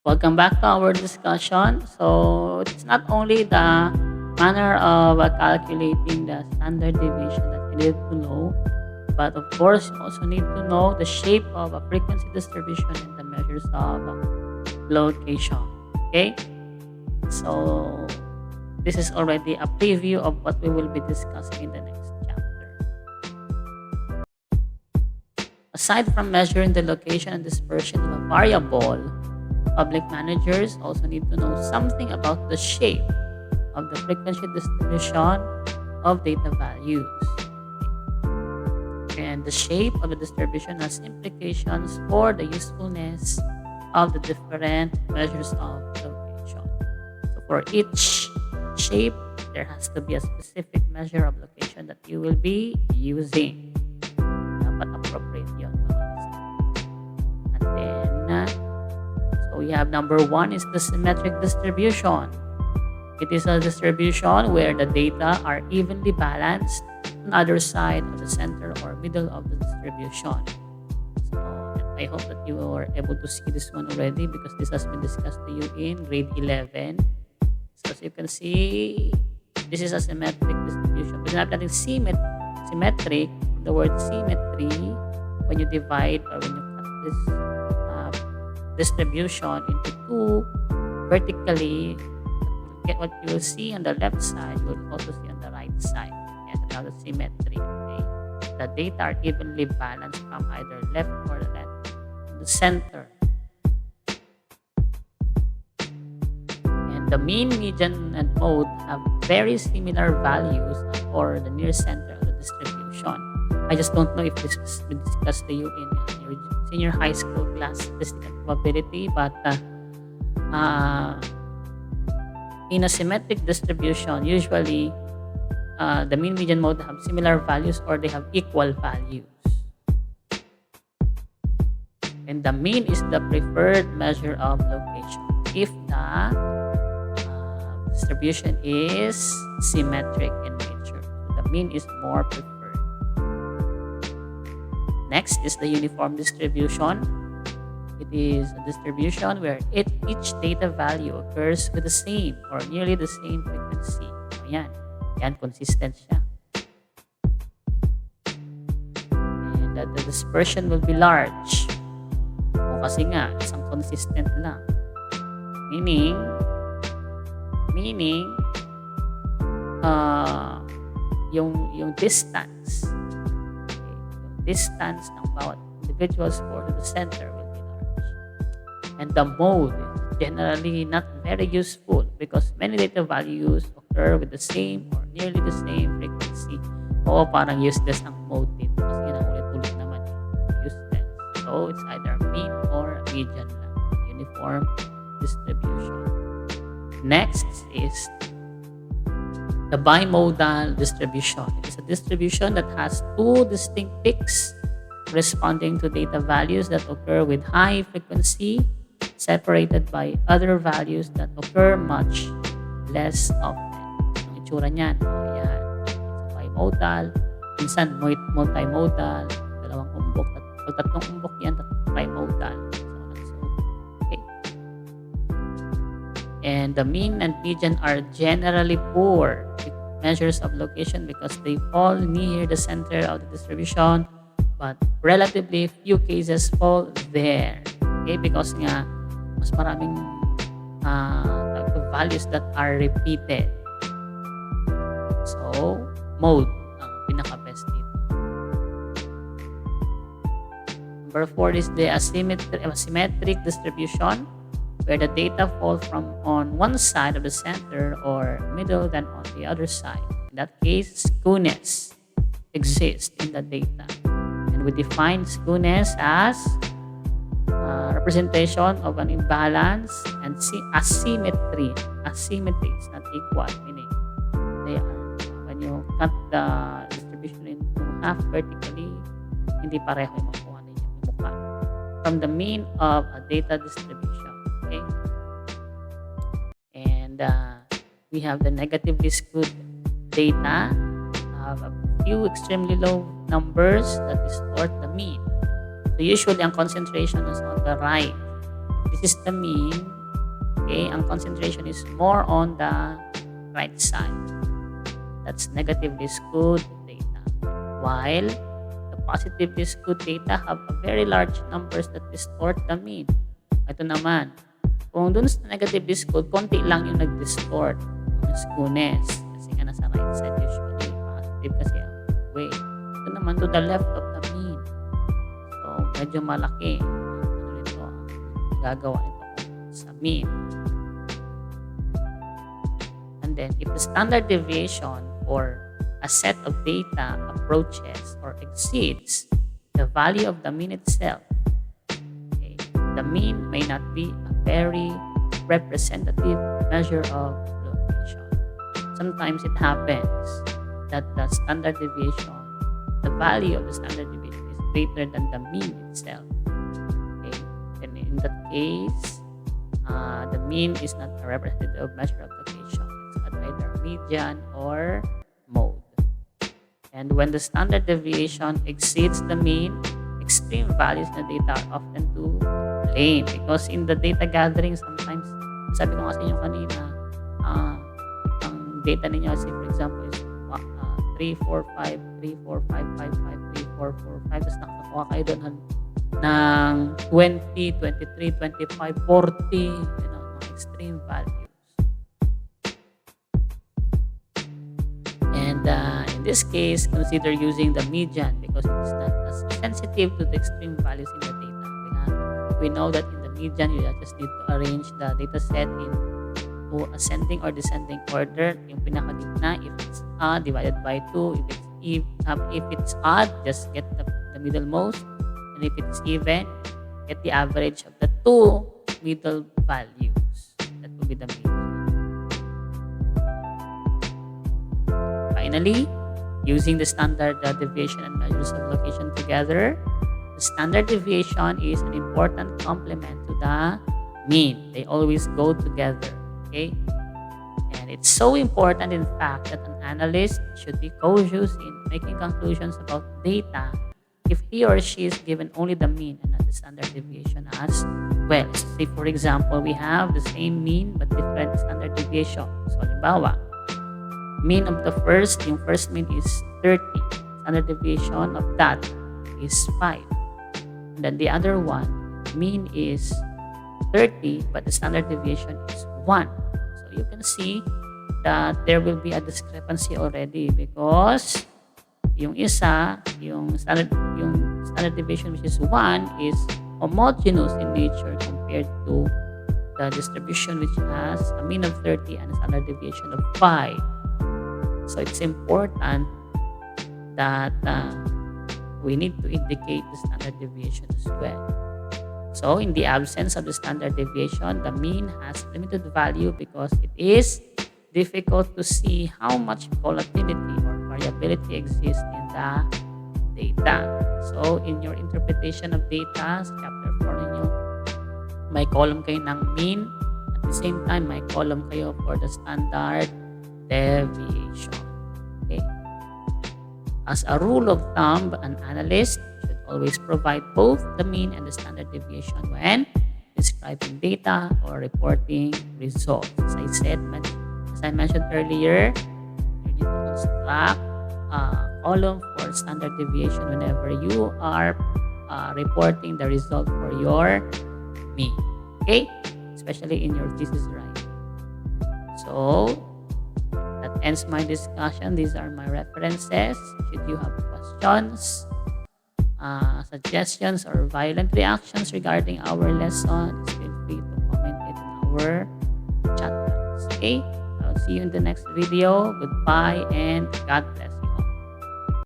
Welcome back to our discussion. So it's not only the manner of calculating the standard deviation that you need to know, but of course you also need to know the shape of a frequency distribution and the measures of location. Okay, so this is already a preview of what we will be discussing in the next chapter. Aside from measuring the location and dispersion of a variable, public managers also need to know something about the shape of the frequency distribution of data values. And the shape of the distribution has implications for the usefulness of the different measures of location. So for each shape, there has to be a specific measure of location that you will be using. Dapat appropriate yun. And then, so we have number one is the symmetric distribution. It is a distribution where the data are evenly balanced on either side of the center or middle of the distribution. So I hope that you were able to see this one already because this has been discussed to you in grade 11. So as you can see, this is a symmetric distribution. We have nothing symmetric, the word symmetry, when you divide or when you cut this distribution into two vertically, what you will see on the left side, you will also see on the right side. And another symmetry. Okay? The data are evenly balanced from either left or right, the center. And the mean, median, and mode have very similar values or the near center of the distribution. I just don't know if this has been discussed to you in your senior high school class, statistics and probability, but in a symmetric distribution, usually the mean, median, mode have similar values or they have equal values. And the mean is the preferred measure of location if the distribution is symmetric in nature. The mean is more preferred. Next is the uniform distribution. It is a distribution where each data value occurs with the same or nearly the same frequency. So, yan, consistent siya. And the dispersion will be large. O kasi nga, isang consistent lang. Meaning, yung distance, yung distance ng bawat individuals for the center will be large. And the mode is generally not very useful because many data values occur with the same or nearly the same frequency. Oo, parang useless ang mode dito kasi ulit-ulit naman useless. So, it's either mean or median lang. Uniform distribution. Next is the bimodal distribution. It is a distribution that has two distinct peaks corresponding to data values that occur with high frequency separated by other values that occur much less often. Ang itsura niyan, yan. So, bimodal, minsan multimodal, dalawang umbok, tatlong umbok yan, trimodal. So, okay. And the mean and median are generally poor measures of location because they fall near the center of the distribution, but relatively few cases fall there. Okay, because nga mas maraming values that are repeated. So, mode ang pinaka-best dito. Number 4 is the asymmetric distribution, where the data fall from on one side of the center or middle than on the other side. In that case, skewness exists in the data. And we define skewness as representation of an imbalance and asymmetry. Asymmetry is not equal, meaning they are, when you cut the distribution into half vertically, hindi pareho yung makuha ninyo yung mukha. From the mean of a data distribution. Okay. And we have the negatively skewed data of a few extremely low numbers that distort the mean. So usually ang concentration is on the right. If this is the mean, okay, ang concentration is more on the right side. That's negatively skewed data. While the positively skewed data have a very large numbers that distort the mean. Ito naman, kung dun sa negatively skewed, konti lang yung nag-distort ng skewness. Kasi nga nasa right side usually. Positive kasi ang way. Ito naman to the left of the mean. So, medyo malaki. Ano ito, gagawa ito sa mean. And then, if the standard deviation for a set of data approaches or exceeds the value of the mean itself, okay, the mean may not be a very representative measure of location. Sometimes it happens that the standard deviation, the value of the standard deviation is greater than the mean itself. Okay, and in that case, the mean is not a representative measure of location. It's either median or mode. And when the standard deviation exceeds the mean, extreme values in the data are often too lame, because in the data gathering sometimes, sabi ko nga sa inyo kanina, ang data ninyo, say for example is 3, 4, 5, 3, 4, 5, 5, 5, 3, 4, 4, 5, tapos nakakuha kayo doon ng 20, 23, 25, 40, mga extreme values. And in this case, consider using the median because it's not as sensitive to the extreme values in the data. We know that in the median, you just need to arrange the data set into ascending or descending order. Yung pinakagitna, if it's odd, divided by 2. If it's odd, just get the middlemost. And if it's even, get the average of the two middle values. That will be the median. Finally, using the standard deviation and measures of location together, the standard deviation is an important complement to the mean. They always go together, okay? And it's so important, in fact, that an analyst should be cautious in making conclusions about data if he or she is given only the mean and not the standard deviation as well. Say, for example, we have the same mean but different standard deviation. So, halimbawa, mean of the yung first mean is 30. Standard deviation of that is 5. And then the other one, mean is 30, but the standard deviation is 1. So you can see that there will be a discrepancy already because yung isa, yung standard deviation which is 1 is homogeneous in nature compared to the distribution which has a mean of 30 and a standard deviation of 5. So it's important that we need to indicate the standard deviation as well. So in the absence of the standard deviation, the mean has limited value because it is difficult to see how much volatility or variability exists in the data. So in your interpretation of data, sa chapter 4 ninyo, may column kayo ng mean. At the same time, may column kayo for the standard deviation. Okay. As a rule of thumb, an analyst should always provide both the mean and the standard deviation when describing data or reporting results. As I mentioned earlier, you need to construct a column for standard deviation whenever you are reporting the result for your mean. Okay? Especially in your thesis writing. So, that ends my discussion. These are my references. Should you have questions, suggestions, or violent reactions regarding our lessons, feel free to comment it in our chat box. Okay? I'll see you in the next video. Goodbye and God bless.